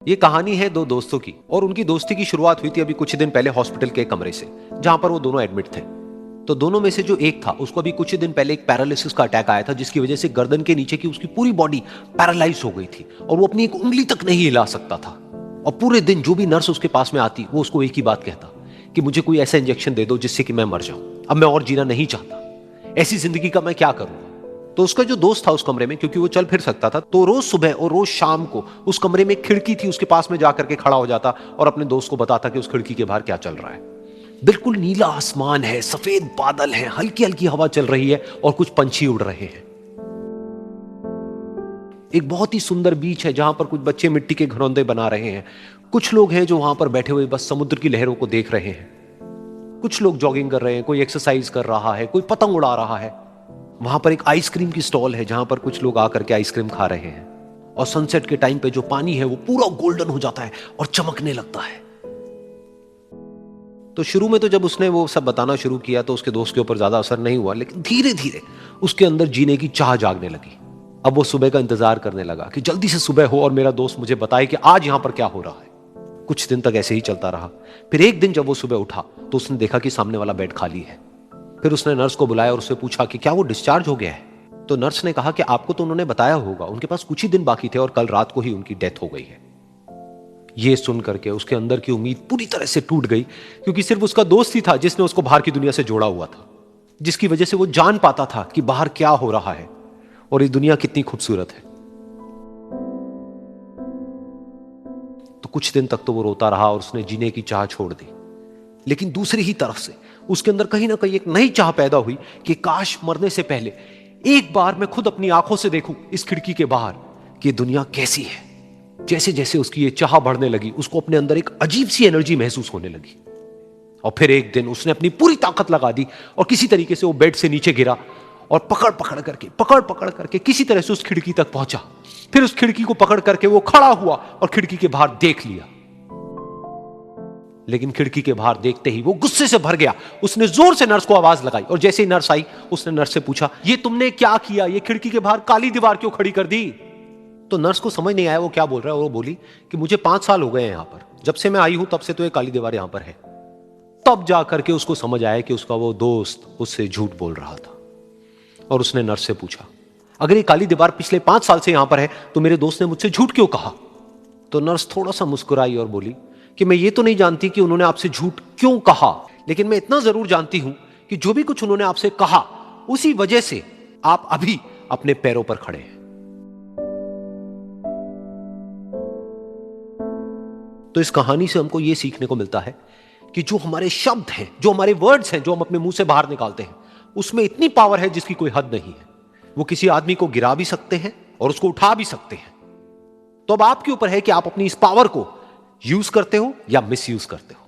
ये कहानी है दो दोस्तों की और उनकी दोस्ती की शुरुआत हुई थी अभी कुछ दिन पहले हॉस्पिटल के कमरे से, जहां पर वो दोनों एडमिट थे। तो दोनों में से जो एक था उसको अभी कुछ ही दिन पहले एक पैरालिसिस का अटैक आया था, जिसकी वजह से गर्दन के नीचे की उसकी पूरी बॉडी पैरालाइज हो गई थी और वो अपनी एक उंगली तक नहीं हिला सकता था। और पूरे दिन जो भी नर्स उसके पास में आती वो उसको एक ही बात कहता कि मुझे कोई ऐसा इंजेक्शन दे दो जिससे कि मैं मर जाऊं, अब मैं और जीना नहीं चाहता, ऐसी जिंदगी का मैं क्या करूंगा। तो उसका जो दोस्त था उस कमरे में, क्योंकि वो चल फिर सकता था, तो रोज सुबह और रोज शाम को उस कमरे में एक खिड़की थी, उसके पास में जाकर के खड़ा हो जाता और अपने दोस्त को बताता कि उस खिड़की के बाहर क्या चल रहा है। बिल्कुल नीला आसमान है, सफेद बादल है, हल्की हल्की हवा चल रही है और कुछ पंछी उड़ रहे हैं। एक बहुत ही सुंदर बीच है जहां पर कुछ बच्चे मिट्टी के घरौंदे बना रहे हैं। कुछ लोग हैं जो वहां पर बैठे हुए बस समुद्र की लहरों को देख रहे हैं। कुछ लोग जॉगिंग कर रहे हैं, कोई एक्सरसाइज कर रहा है, कोई पतंग उड़ा रहा है। वहां पर एक आइसक्रीम की स्टॉल है जहां पर कुछ लोग आकर के आइसक्रीम खा रहे हैं। और सनसेट के टाइम पे जो पानी है वो पूरा गोल्डन हो जाता है और चमकने लगता है। तो शुरू में तो जब उसने वो सब बताना शुरू किया तो उसके दोस्त के ऊपर ज्यादा असर नहीं हुआ, लेकिन धीरे धीरे उसके अंदर जीने की चाह जागने लगी। अब वो सुबह का इंतजार करने लगा कि जल्दी से सुबह हो और मेरा दोस्त मुझे बताए कि आज यहां पर क्या हो रहा है। कुछ दिन तक ऐसे ही चलता रहा। फिर एक दिन जब वो सुबह उठा तो उसने देखा कि सामने वाला बेड खाली है। फिर उसने नर्स को बुलाया और उससे पूछा कि क्या वो डिस्चार्ज हो गया है। तो नर्स ने कहा कि आपको तो उन्होंने बताया होगा, उनके पास कुछ ही दिन बाकी थे और कल रात को ही उनकी डेथ हो गई है। ये सुन करके उसके अंदर की उम्मीद पूरी तरह से टूट गई, क्योंकि सिर्फ उसका दोस्त ही था जिसने उसको बाहर की दुनिया से जोड़ा हुआ था, जिसकी वजह से वो जान पाता था कि बाहर क्या हो रहा है और ये दुनिया कितनी खूबसूरत है। तो कुछ दिन तक तो वो रोता रहा और उसने जीने की चाह छोड़ दी। लेकिन दूसरी ही तरफ से उसके अंदर कहीं ना कहीं एक नई चाह पैदा हुई कि काश मरने से पहले एक बार मैं खुद अपनी आंखों से देखूं इस खिड़की के बाहर कि दुनिया कैसी है। जैसे जैसे उसकी ये चाह बढ़ने लगी, उसको अपने अंदर एक अजीब सी एनर्जी महसूस होने लगी। और फिर एक दिन उसने अपनी पूरी ताकत लगा दी और किसी तरीके से वो बेड से नीचे गिरा और पकड़ पकड़ करके किसी तरह से उस खिड़की तक पहुंचा। फिर उस खिड़की को पकड़ करके वो खड़ा हुआ और खिड़की के बाहर देख लिया। लेकिन खिड़की के बाहर देखते ही वो गुस्से से भर गया। उसने जोर से नर्स को आवाज लगाई और जैसे ही नर्स आई उसने नर्स से पूछा, ये तुमने क्या किया, ये खिड़की के बाहर काली दीवार क्यों खड़ी कर दी। तो नर्स को समझ नहीं आया वो क्या बोल रहा है और वो बोली कि मुझे 5 साल हो गए हैं यहां पर, जब से मैं आई हूं तब से तो ये काली दीवार यहां पर है। तब जाकर के उसको समझ आया कि उसका वो दोस्त उससे झूठ बोल रहा था। और उसने नर्स से पूछा, अगर ये काली दीवार पिछले 5 साल से यहां पर है तो मेरे दोस्त ने मुझसे झूठ क्यों कहा। तो नर्स थोड़ा सा मुस्कुराई और बोली कि मैं ये तो नहीं जानती कि उन्होंने आपसे झूठ क्यों कहा, लेकिन मैं इतना जरूर जानती हूं कि जो भी कुछ उन्होंने आपसे कहा उसी वजह से आप अभी अपने पैरों पर खड़े हैं। तो इस कहानी से हमको यह सीखने को मिलता है कि जो हमारे शब्द हैं, जो हमारे वर्ड्स हैं, जो हम अपने मुंह से बाहर निकालते हैं, उसमें इतनी पावर है जिसकी कोई हद नहीं है। वो किसी आदमी को गिरा भी सकते हैं और उसको उठा भी सकते हैं। तो अब आपके ऊपर है कि आप अपनी इस पावर को यूज करते हो या मिस यूज करते हो।